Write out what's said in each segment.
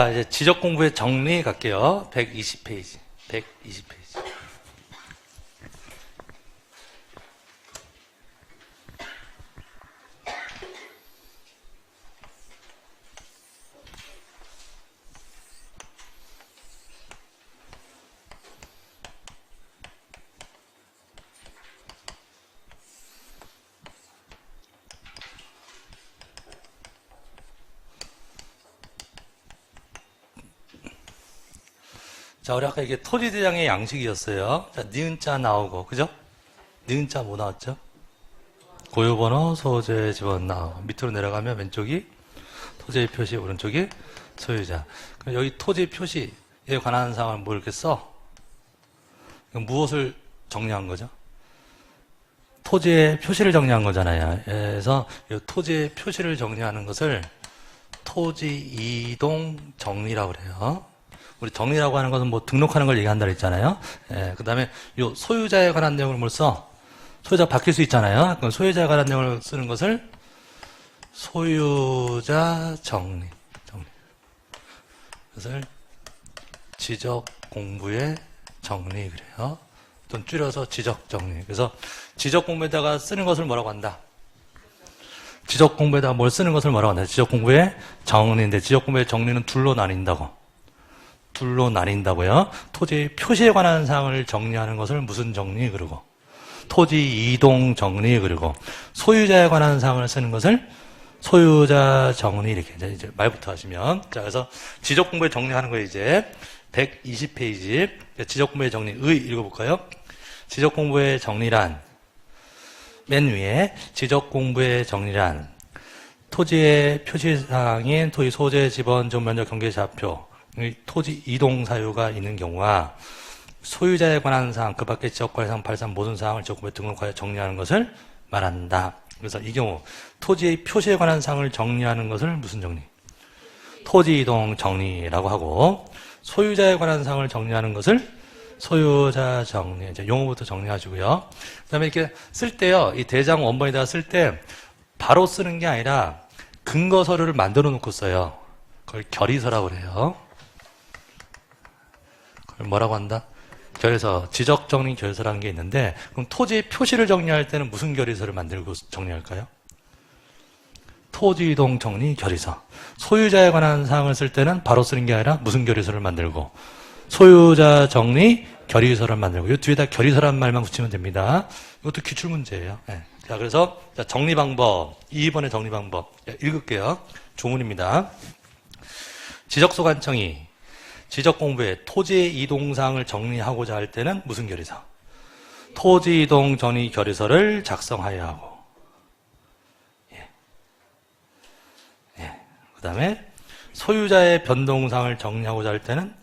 이제 지적 공부의 정리 갈게요. 120페이지. 120페이지. 자, 우리 아까 이게 토지대장의 양식이었어요. 자, 니은자 나오고, 그죠? 니은자 뭐 나왔죠? 고유번호, 소재, 지번 나오고. 밑으로 내려가면 왼쪽이 토지의 표시, 오른쪽이 소유자. 그럼 여기 토지 표시에 관한 사항을 뭐 이렇게 써? 무엇을 정리한 거죠? 토지의 표시를 정리한 거잖아요. 그래서 이 토지의 표시를 정리하는 것을 토지 이동 정리라고 그래요. 우리 정리라고 하는 것은 뭐 등록하는 걸 얘기한다 그랬잖아요. 그 다음에 요 소유자에 관한 내용을 뭘 써? 소유자가 바뀔 수 있잖아요. 그럼 소유자에 관한 내용을 쓰는 것을 소유자 정리. 그것을 지적 공부의 정리 그래요. 또 줄여서 지적 정리. 그래서 지적 공부에다가 쓰는 것을 뭐라고 한다? 지적 공부에다가 뭘 쓰는 것을 뭐라고 한다? 지적 공부의 정리인데 지적 공부의 정리는 둘로 나뉜다고. 둘로 나뉜다고요. 토지 표시에 관한 사항을 정리하는 것을 무슨 정리 그러고 토지 이동 정리 그리고 소유자에 관한 사항을 쓰는 것을 소유자 정리 이렇게 이제 말부터 하시면 자 그래서 지적 공부에 정리하는 거예요. 이제 120페이지 지적 공부의 정리 의 읽어볼까요? 지적 공부의 정리란 맨 위에 지적 공부의 정리란 토지의 표시사항인 토지 소재 지번 전면적 경계좌표 토지 이동 사유가 있는 경우와 소유자에 관한 사항, 그 밖의 지적관리사항, 발산 모든 사항을 지적공부에 등록하여 정리하는 것을 말한다. 그래서 이 경우 토지의 표시에 관한 사항을 정리하는 것을 무슨 정리? 토지 이동 정리라고 하고 소유자에 관한 사항을 정리하는 것을 소유자 정리. 이제 용어부터 정리하시고요. 그다음에 이렇게 쓸 때요, 이 대장 원본에다가 쓸 때 바로 쓰는 게 아니라 근거 서류를 만들어 놓고 써요. 그걸 결의서라고 그래요. 그걸 뭐라고 한다? 결의서, 지적정리 결의서라는 게 있는데 그럼 토지 표시를 정리할 때는 무슨 결의서를 만들고 정리할까요? 토지이동 정리 결의서. 소유자에 관한 사항을 쓸 때는 바로 쓰는 게 아니라 무슨 결의서를 만들고 소유자 정리 결의서를 만들고 이 뒤에다 결의서라는 말만 붙이면 됩니다. 이것도 기출문제예요. 네. 자, 그래서 정리 방법 2번의 정리 방법 읽을게요. 조문입니다. 지적소관청이 지적공부에 토지의 이동사항을 정리하고자 할 때는 무슨 결의서? 토지이동 정리 결의서를 작성하여야 하고 그 다음에 소유자의 변동사항을 정리하고자 할 때는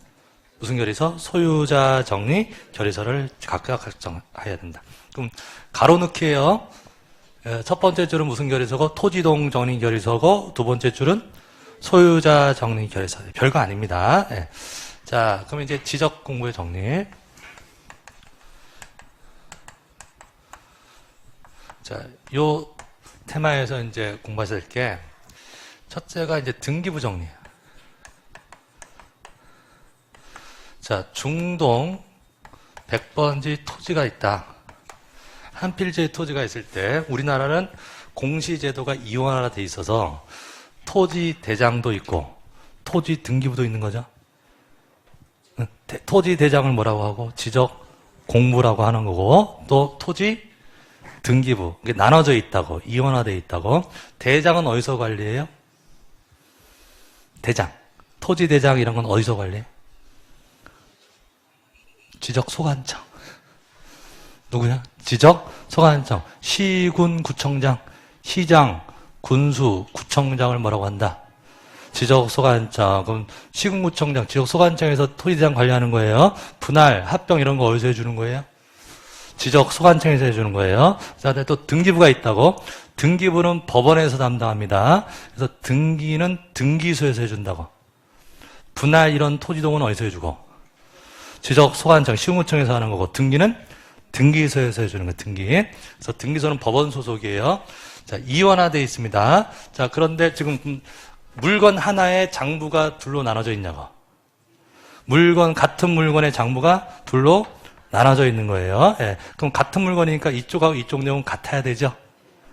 무슨 결의서? 소유자 정리 결의서를 각각 작성해야 된다. 그럼 가로 넣기예요. 첫 번째 줄은 무슨 결의서고 토지이동 정리 결의서고 두 번째 줄은 소유자 정리 결의서. 별거 아닙니다. 네. 자, 그럼 이제 지적 공부의 정리. 자, 요 테마에서 이제 공부하실 게 첫째가 이제 등기부 정리. 자, 중동 100번지 토지가 있다. 한 필지의 토지가 있을 때 우리나라는 공시제도가 이원화가 돼 있어서 토지 대장도 있고 토지 등기부도 있는 거죠. 토지 대장을 뭐라고 하고 지적 공부라고 하는 거고 또 토지 등기부 이게 나눠져 있다고 이원화되어 있다고. 대장은 어디서 관리해요? 대장 토지 대장 이런 건 어디서 관리해? 지적소관청. 누구야? 지적소관청. 시군 구청장 시장 군수 구청장을 뭐라고 한다? 지적소관청. 그럼 시군구청장, 지적소관청에서 토지대장 관리하는 거예요. 분할, 합병 이런 거 어디서 해주는 거예요? 지적소관청에서 해주는 거예요. 그다음에 또 등기부가 있다고. 등기부는 법원에서 담당합니다. 그래서 등기는 등기소에서 해준다고. 분할 이런 토지동은 어디서 해주고? 지적소관청, 시군구청에서 하는 거고 등기는 등기소에서 해주는 거예요. 등기. 그래서 등기소는 법원 소속이에요. 자, 이원화되어 있습니다. 자, 그런데 지금 물건 하나의 장부가 둘로 나눠져 있냐고. 같은 물건의 장부가 둘로 나눠져 있는 거예요. 예. 그럼 같은 물건이니까 이쪽하고 이쪽 내용은 같아야 되죠?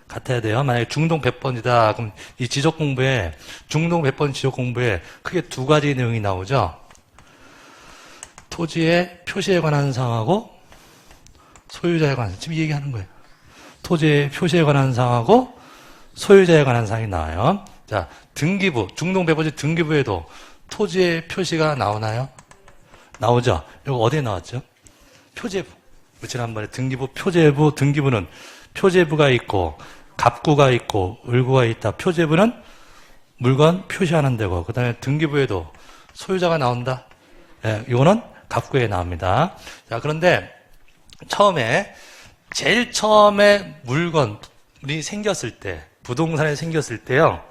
같아야 돼요. 만약에 중동 100번이다. 그럼 이 지적 공부에, 중동 100번 지적 공부에 크게 두 가지 내용이 나오죠? 토지의 표시에 관한 사항하고 소유자에 관한, 지금 이 얘기하는 거예요. 토지의 표시에 관한 사항하고 소유자에 관한 사항이 나와요. 자, 등기부, 중동 100번지 등기부에도 토지의 표시가 나오나요? 나오죠? 이거 어디에 나왔죠? 표제부. 지난번에 등기부, 표제부, 등기부는 표제부가 있고, 갑구가 있고, 을구가 있다. 표제부는 물건 표시하는 데고, 그 다음에 등기부에도 소유자가 나온다. 예, 이거는 갑구에 나옵니다. 자, 그런데 제일 처음에 물건이 생겼을 때, 부동산이 생겼을 때요,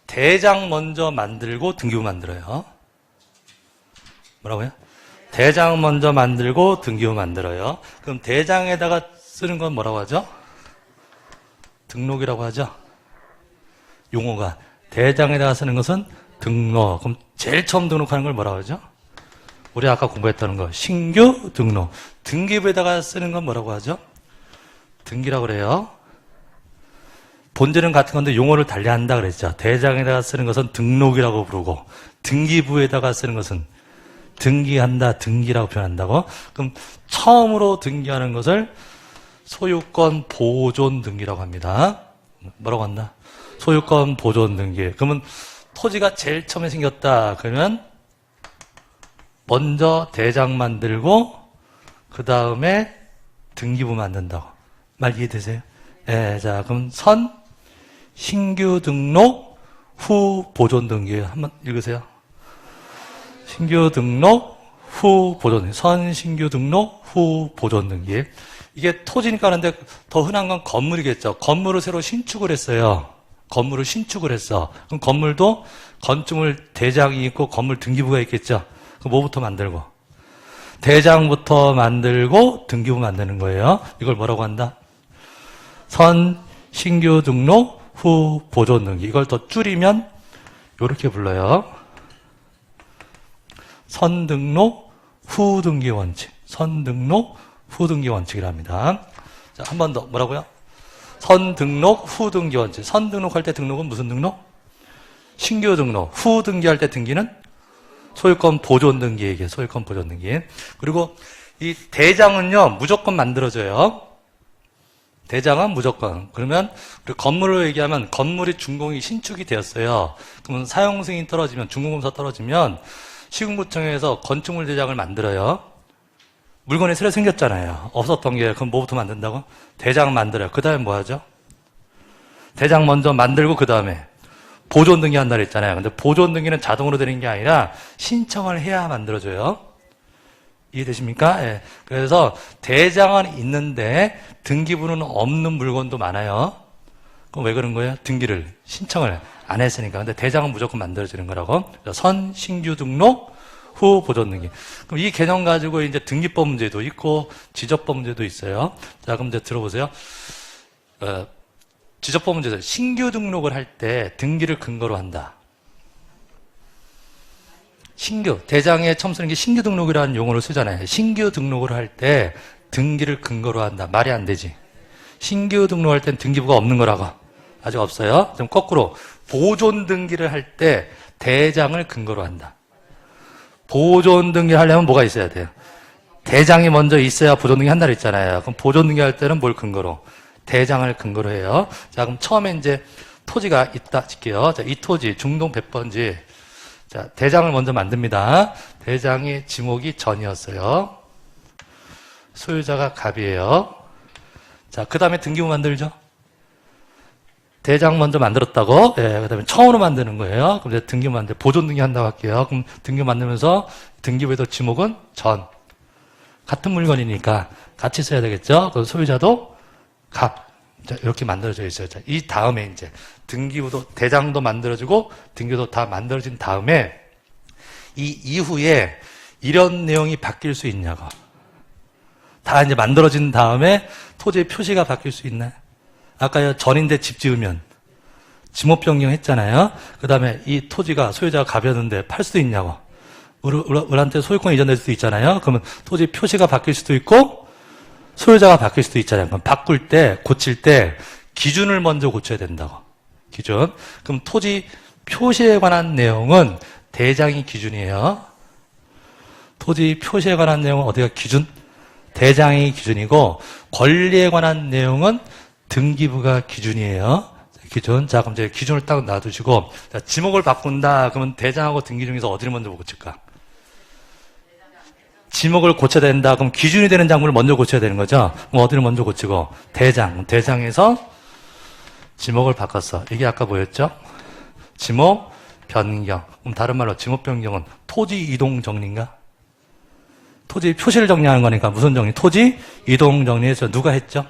대장 먼저 만들고 등기부 만들어요. 뭐라고요? 대장 먼저 만들고 등기부 만들어요. 그럼 대장에다가 쓰는 건 뭐라고 하죠? 등록이라고 하죠. 용어가. 대장에다가 쓰는 것은 등록. 그럼 제일 처음 등록하는 걸 뭐라고 하죠? 우리 아까 공부했다는 거. 신규 등록. 등기부에다가 쓰는 건 뭐라고 하죠? 등기라고 그래요. 본질은 같은 건데 용어를 달리한다 그랬죠. 대장에다가 쓰는 것은 등록이라고 부르고, 등기부에다가 쓰는 것은 등기한다, 등기라고 표현한다고. 그럼 처음으로 등기하는 것을 소유권 보존 등기라고 합니다. 뭐라고 한다? 소유권 보존 등기. 그러면 토지가 제일 처음에 생겼다. 그러면 먼저 대장 만들고 그 다음에 등기부 만든다고. 말 이해되세요? 예, 자, 그럼 신규 등록 후 보존 등기. 한번 읽으세요. 신규 등록 후 보존, 신규 등록 후 보존 등기. 이게 토지니까 하는데 더 흔한 건 건물이겠죠. 건물을 새로 신축을 했어요. 건물을 신축을 했어. 그럼 건물도 건축물 대장이 있고 건물 등기부가 있겠죠. 그럼 뭐부터 만들고? 대장부터 만들고 등기부 만드는 거예요. 이걸 뭐라고 한다? 신규 등록 후 보존 등기. 이걸 더 줄이면 이렇게 불러요. 선등록 후등기 원칙. 선등록 후등기 원칙이랍니다. 자, 한 번 더. 뭐라고요? 선등록 후등기 원칙. 선등록할 때 등록은 무슨 등록? 신규 등록. 후등기할 때 등기는 소유권 보존 등기 얘기예요. 소유권 보존 등기. 그리고 이 대장은요, 무조건 만들어져요. 대장은 무조건. 그러면 우리 건물로 얘기하면 건물이 준공이 신축이 되었어요. 그러면 사용 승인이 떨어지면, 준공검사 떨어지면 시군구청에서 건축물 대장을 만들어요. 물건이 새로 생겼잖아요. 없었던 게. 그럼 뭐부터 만든다고? 대장 만들어요. 그 다음에 뭐 하죠? 대장 먼저 만들고 그 다음에 보존 등기 한다 그랬잖아요. 근데 보존 등기는 자동으로 되는 게 아니라 신청을 해야 만들어져요. 이해되십니까? 예. 그래서 대장은 있는데 등기부는 없는 물건도 많아요. 그럼 왜 그런 거예요? 등기를 신청을 안 했으니까. 근데 대장은 무조건 만들어지는 거라고. 신규 등록 후 보존 등기. 그럼 이 개념 가지고 이제 등기법 문제도 있고 지적법 문제도 있어요. 자, 그럼 이제 들어보세요. 지적법 문제에서 신규 등록을 할 때 등기를 근거로 한다. 신규, 대장에 처음 쓰는 게 신규 등록이라는 용어를 쓰잖아요. 신규 등록을 할 때 등기를 근거로 한다. 말이 안 되지. 신규 등록할 땐 등기부가 없는 거라고. 아직 없어요. 좀 거꾸로 보존 등기를 할 때 대장을 근거로 한다. 보존 등기 하려면 뭐가 있어야 돼요? 대장이 먼저 있어야 보존 등기 한다 그랬잖아요. 그럼 보존 등기 할 때는 뭘 근거로? 대장을 근거로 해요. 자, 그럼 처음에 이제 토지가 있다 칠게요. 자, 이 토지 중동 100번지. 자, 대장을 먼저 만듭니다. 대장의 지목이 전이었어요. 소유자가 갑이에요. 자, 그 다음에 등기부 만들죠. 대장 먼저 만들었다고. 예, 그 다음에 처음으로 만드는 거예요. 그럼 이제 등기부 만들, 보존 등기 한다고 할게요. 그럼 등기부 만들면서 등기부에도 지목은 전. 같은 물건이니까 같이 써야 되겠죠. 그럼 소유자도 갑. 자, 이렇게 만들어져 있어요. 자, 이 다음에 이제 등기부도, 대장도 만들어지고 등기부도 다 만들어진 다음에 이 이후에 이런 내용이 바뀔 수 있냐고. 다 이제 만들어진 다음에 토지의 표시가 바뀔 수 있나요? 아까 전인데 집 지으면 지목 변경했잖아요. 그 다음에 이 토지가 소유자가 가변인데 팔 수도 있냐고. 을한테 소유권이 이전될 수도 있잖아요. 그러면 토지 표시가 바뀔 수도 있고 소유자가 바뀔 수도 있잖아요. 그럼 바꿀 때, 고칠 때 기준을 먼저 고쳐야 된다고. 기준. 그럼 토지 표시에 관한 내용은 대장이 기준이에요. 토지 표시에 관한 내용은 어디가 기준? 대장이 기준이고 권리에 관한 내용은 등기부가 기준이에요. 기준. 자, 그럼 이제 기준을 딱 놔두시고 자, 지목을 바꾼다. 그러면 대장하고 등기 중에서 어디를 먼저 고칠까? 지목을 고쳐야 된다. 그럼 기준이 되는 장부를 먼저 고쳐야 되는 거죠. 그럼 어디를 먼저 고치고? 대장. 대장에서 지목을 바꿨어. 이게 아까 뭐였죠? 지목 변경. 그럼 다른 말로 지목 변경은 토지 이동 정리인가? 토지 표시를 정리하는 거니까 무슨 정리? 토지 이동 정리해서 누가 했죠?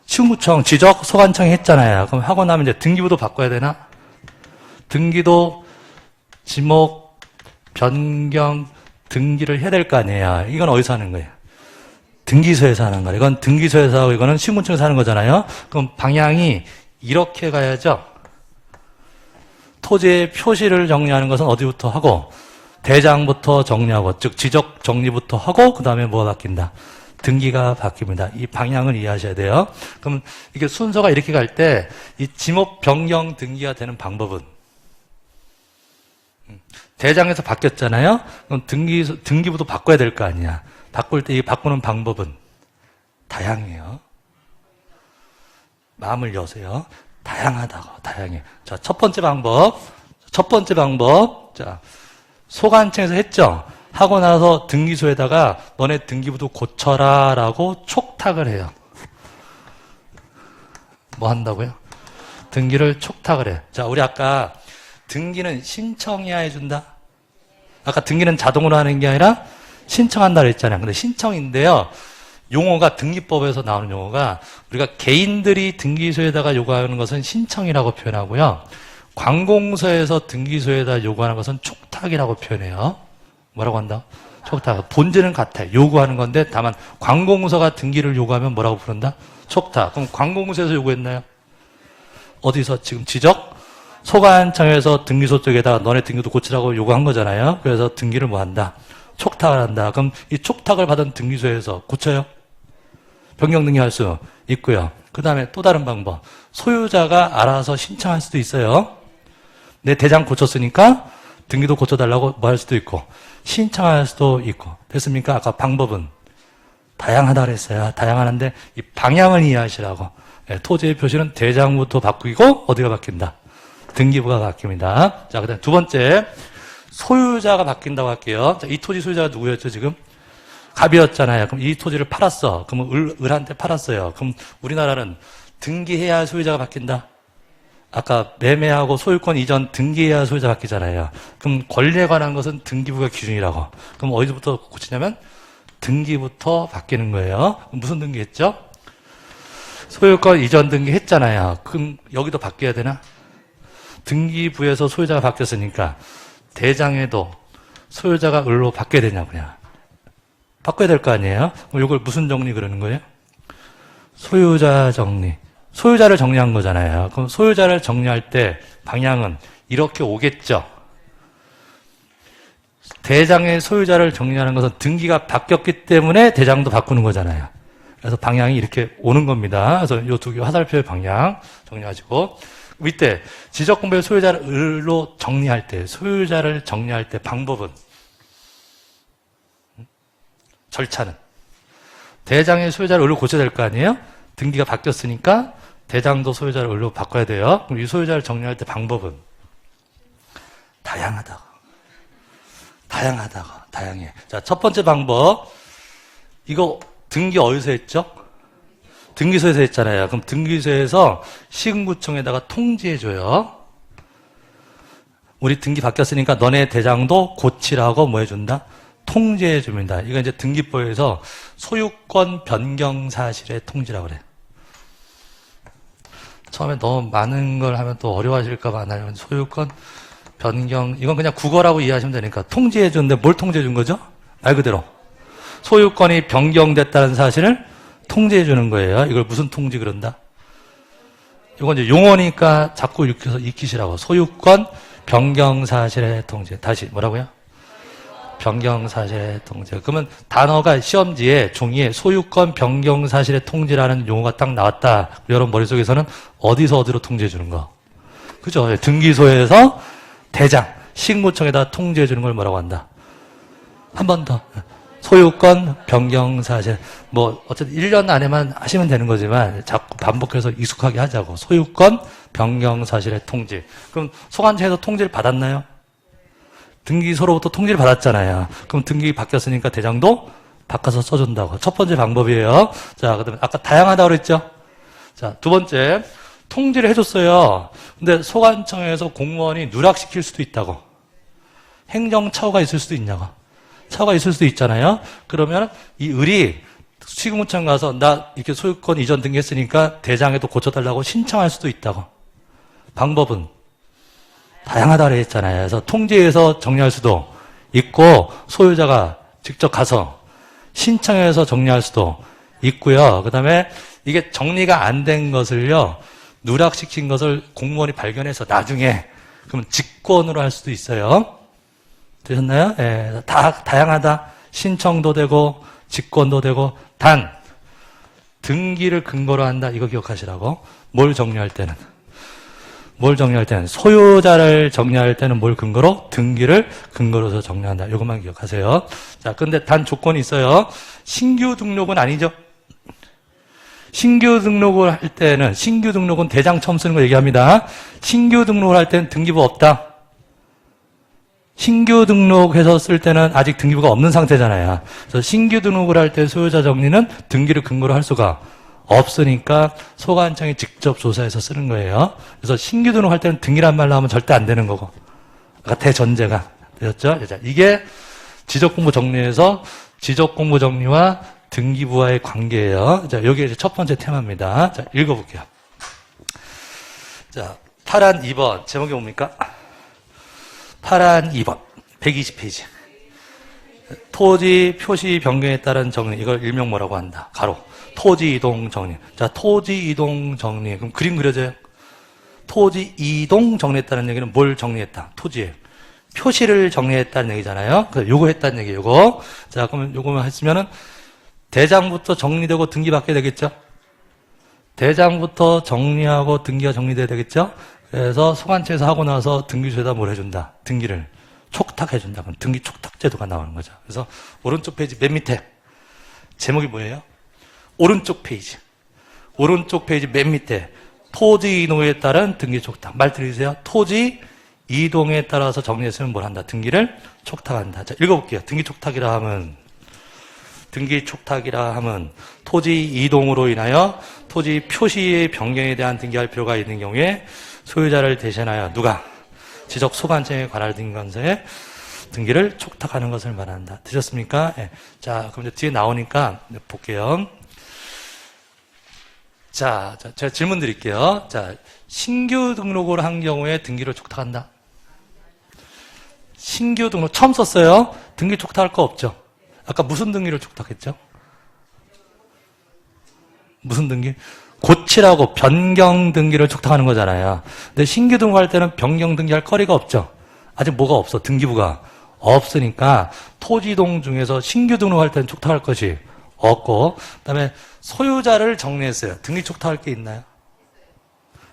시군구청, 지적, 소관청이 했잖아요. 그럼 하고 나면 이제 등기부도 바꿔야 되나? 등기도 지목 변경 등기를 해야 될 거 아니에요. 이건 어디서 하는 거예요? 등기소에서 하는 거예요. 이건 등기소에서 하고 이거는 시군구청에서 하는 거잖아요. 그럼 방향이 이렇게 가야죠. 토지의 표시를 정리하는 것은 어디부터 하고 대장부터 정리하고 즉 지적 정리부터 하고 그 다음에 뭐가 바뀐다? 등기가 바뀝니다. 이 방향을 이해하셔야 돼요. 그럼 이게 순서가 이렇게 갈 때 이 지목 변경 등기가 되는 방법은 대장에서 바뀌었잖아요. 그럼 등기부도 바꿔야 될 거 아니야. 바꿀 때 이 바꾸는 방법은 다양해요. 마음을 여세요. 다양하다고, 다양해. 자, 첫 번째 방법. 자, 소관청에서 했죠? 하고 나서 등기소에다가 너네 등기부도 고쳐라 라고 촉탁을 해요. 뭐 한다고요? 등기를 촉탁을 해. 자, 우리 아까 등기는 신청해야 해준다? 아까 등기는 자동으로 하는 게 아니라 신청한다 그랬잖아요. 근데 신청인데요. 용어가 등기법에서 나오는 용어가 우리가 개인들이 등기소에다가 요구하는 것은 신청이라고 표현하고요. 관공서에서 등기소에다 요구하는 것은 촉탁이라고 표현해요. 뭐라고 한다? 촉탁. 본질은 같아요. 요구하는 건데 다만 관공서가 등기를 요구하면 뭐라고 부른다? 촉탁. 그럼 관공서에서 요구했나요? 어디서 지금 지적? 소관청에서 등기소 쪽에다가 너네 등기도 고치라고 요구한 거잖아요. 그래서 등기를 뭐 한다? 촉탁을 한다. 그럼 이 촉탁을 받은 등기소에서 고쳐요? 변경 등기할 수 있고요. 그 다음에 또 다른 방법. 소유자가 알아서 신청할 수도 있어요. 내 대장 고쳤으니까 등기도 고쳐달라고 뭐 할 수도 있고 신청할 수도 있고. 됐습니까? 아까 방법은 다양하다 그랬어요. 다양하는데 이 방향을 이해하시라고. 토지의 표시는 대장부터 바뀌고 어디가 바뀐다? 등기부가 바뀝니다. 자, 그 다음 두 번째. 소유자가 바뀐다고 할게요. 자, 이 토지 소유자가 누구였죠, 지금? 갑이었잖아요. 그럼 이 토지를 팔았어. 그러면 을한테 팔았어요. 그럼 우리나라는 등기해야 할 소유자가 바뀐다? 아까 매매하고 소유권 이전 등기해야 할 소유자 바뀌잖아요. 그럼 권리에 관한 것은 등기부가 기준이라고. 그럼 어디서부터 고치냐면 등기부터 바뀌는 거예요. 무슨 등기 했죠? 소유권 이전 등기 했잖아요. 그럼 여기도 바뀌어야 되나? 등기부에서 소유자가 바뀌었으니까 대장에도 소유자가 을로 바뀌어야 되냐고요. 바꿔야 될 거 아니에요? 그럼 이걸 무슨 정리 그러는 거예요? 소유자 정리. 소유자를 정리한 거잖아요. 그럼 소유자를 정리할 때 방향은 이렇게 오겠죠. 대장의 소유자를 정리하는 것은 등기가 바뀌었기 때문에 대장도 바꾸는 거잖아요. 그래서 방향이 이렇게 오는 겁니다. 그래서 이 두 개 화살표의 방향 정리하시고 밑에 지적공부의 소유자를 을로 정리할 때 소유자를 정리할 때 방법은 절차는 대장의 소유자를 을로 고쳐야 될 거 아니에요? 등기가 바뀌었으니까 대장도 소유자를 을로 바꿔야 돼요. 그럼 이 소유자를 정리할 때 방법은 다양하다고. 다양해. 자, 첫 번째 방법. 이거 등기 어디서 했죠? 등기소에서 했잖아요. 그럼 등기소에서 시군구청에다가 통지해줘요. 우리 등기 바뀌었으니까 너네 대장도 고치라고 뭐 해준다? 통지해줍니다. 이거 이제 등기법에서 소유권 변경 사실의 통지라고 그래. 처음에 너무 많은 걸 하면 또 어려워하실까봐 안 하려면 소유권 변경, 이건 그냥 국어라고 이해하시면 되니까 통지해주는데 뭘 통지해준 거죠? 말 그대로. 소유권이 변경됐다는 사실을 통지해주는 거예요. 이걸 무슨 통지 그런다? 이건 이제 용어니까 자꾸 익히시라고. 소유권 변경사실의 통제. 다시 뭐라고요? 변경사실의 통제. 그러면 단어가 시험지에 종이에 소유권 변경사실의 통제라는 용어가 딱 나왔다. 여러분 머릿속에서는 어디서 어디로 통제해 주는 거? 그죠? 등기소에서 대장, 신고청에다 통제해 주는 걸 뭐라고 한다? 한 번 더. 소유권 변경사실. 뭐 어쨌든 1년 안에만 하시면 되는 거지만 자꾸 반복해서 익숙하게 하자고. 소유권 변경사실의 통제. 그럼 소관청에서 통지를 받았나요? 등기소로부터 통지를 받았잖아요. 그럼 등기 바뀌었으니까 대장도 바꿔서 써준다고. 첫 번째 방법이에요. 자, 그다음에 아까 다양하다고 그랬죠? 자, 두 번째. 통지를 해줬어요. 근데 소관청에서 공무원이 누락시킬 수도 있다고. 행정차후가 있을 수도 있냐고. 차후가 있을 수도 있잖아요. 그러면 이 을이 시군구청 가서 나 이렇게 소유권 이전 등기했으니까 대장에도 고쳐달라고 신청할 수도 있다고. 방법은 다양하다 그랬잖아요. 그래서 통지에서 정리할 수도 있고 소유자가 직접 가서 신청해서 정리할 수도 있고요. 그 다음에 이게 정리가 안 된 것을요. 누락시킨 것을 공무원이 발견해서 나중에 그러면 직권으로 할 수도 있어요. 되셨나요? 예, 다 다양하다. 신청도 되고 직권도 되고 단 등기를 근거로 한다. 이거 기억하시라고. 뭘 정리할 때는 소유자를 정리할 때는 뭘 근거로? 등기를 근거로 해서 정리한다. 이것만 기억하세요. 자, 근데 단 조건이 있어요. 신규 등록은 아니죠. 신규 등록을 할 때는 신규 등록은 대장 처음 쓰는 거 얘기합니다. 신규 등록을 할 때는 등기부 없다. 신규 등록해서 쓸 때는 아직 등기부가 없는 상태잖아요. 그래서 신규 등록을 할 때 소유자 정리는 등기를 근거로 할 수가 없으니까 소관청이 직접 조사해서 쓰는 거예요. 그래서 신규 등록할 때는 등기란 말 나오면 절대 안 되는 거고. 아까 대전제가 되었죠? 이게 지적공부 정리에서 지적공부 정리와 등기부와의 관계예요. 자, 여기 이제 첫 번째 테마입니다. 자, 읽어볼게요. 자, 8안 2번. 제목이 뭡니까? 8안 2번. 120페이지. 토지 표시 변경에 따른 정리. 이걸 일명 뭐라고 한다? 가로. 토지 이동 정리. 자, 토지 이동 정리. 그럼 그림 그려져요? 토지 이동 정리했다는 얘기는 뭘 정리했다? 토지에. 표시를 정리했다는 얘기잖아요. 그래서 요거 했다는 얘기예요, 요거. 자, 그러면 요거만 했으면은 대장부터 정리되고 등기 받게 되겠죠? 대장부터 정리하고 등기가 정리돼야 되겠죠? 그래서 소관청에서 하고 나서 등기소에다 뭘 해준다? 등기를 촉탁해준다. 그럼 등기 촉탁 제도가 나오는 거죠. 그래서 오른쪽 페이지 맨 밑에 제목이 뭐예요? 오른쪽 페이지 맨 밑에 토지 이동에 따른 등기 촉탁. 말 들으세요? 토지 이동에 따라서 정리했으면 뭘 한다? 등기를 촉탁한다. 자, 읽어볼게요. 등기 촉탁이라 하면 토지 이동으로 인하여 토지 표시의 변경에 대한 등기할 필요가 있는 경우에 소유자를 대신하여 누가? 지적 소관청에 관할 등기관서에 등기를 촉탁하는 것을 말한다. 되셨습니까? 네. 자, 그럼 이제 뒤에 나오니까 볼게요. 자, 제가 질문 드릴게요. 자, 신규 등록을 한 경우에 등기를 촉탁한다. 신규 등록 처음 썼어요. 등기 촉탁할 거 없죠? 아까 무슨 등기를 촉탁했죠? 무슨 등기? 고치라고 변경 등기를 촉탁하는 거잖아요. 근데 신규 등록할 때는 변경 등기할 거리가 없죠. 아직 뭐가 없어. 등기부가 없으니까 토지이동 중에서 신규 등록할 때는 촉탁할 것이 없고, 그다음에 소유자를 정리했어요. 등기 촉탁할 게 있나요?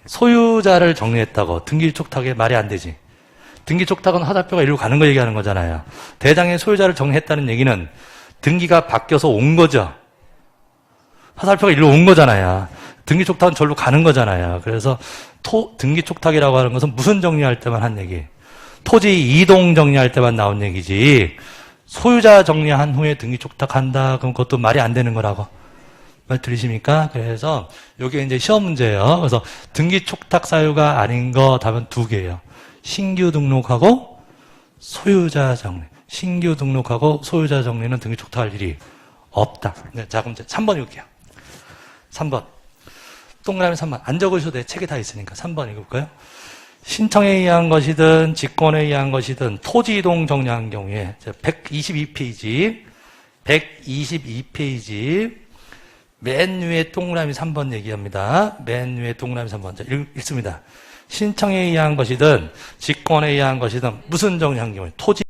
소유자를 정리했다고 등기 촉탁에 말이 안 되지. 등기 촉탁은 화살표가 이리로 가는 거 얘기하는 거잖아요. 대장의 소유자를 정리했다는 얘기는 등기가 바뀌어서 온 거죠. 화살표가 이리로 온 거잖아요. 등기 촉탁은 절로 가는 거잖아요. 그래서 등기 촉탁이라고 하는 것은 무슨 정리할 때만 한 얘기? 토지 이동 정리할 때만 나온 얘기지. 소유자 정리한 후에 등기 촉탁한다. 그럼 그것도 말이 안 되는 거라고. 말 들리십니까? 그래서 이게 이제 시험 문제예요. 그래서 등기 촉탁 사유가 아닌 거 답은 두 개예요. 신규 등록하고 소유자 정리. 신규 등록하고 소유자 정리는 등기 촉탁할 일이 없다. 네, 자, 그럼 이제 3번 읽을게요. 3번. 동그라미 3번. 안 적으셔도 돼. 책에 다 있으니까. 3번 읽을까요? 신청에 의한 것이든 직권에 의한 것이든 토지 이동 정리한 경우에 122페이지 맨 위에 동그라미 3번 얘기합니다. 맨 위에 동그라미 3번. 자, 읽습니다. 신청에 의한 것이든 직권에 의한 것이든 무슨 정리 환경을 토지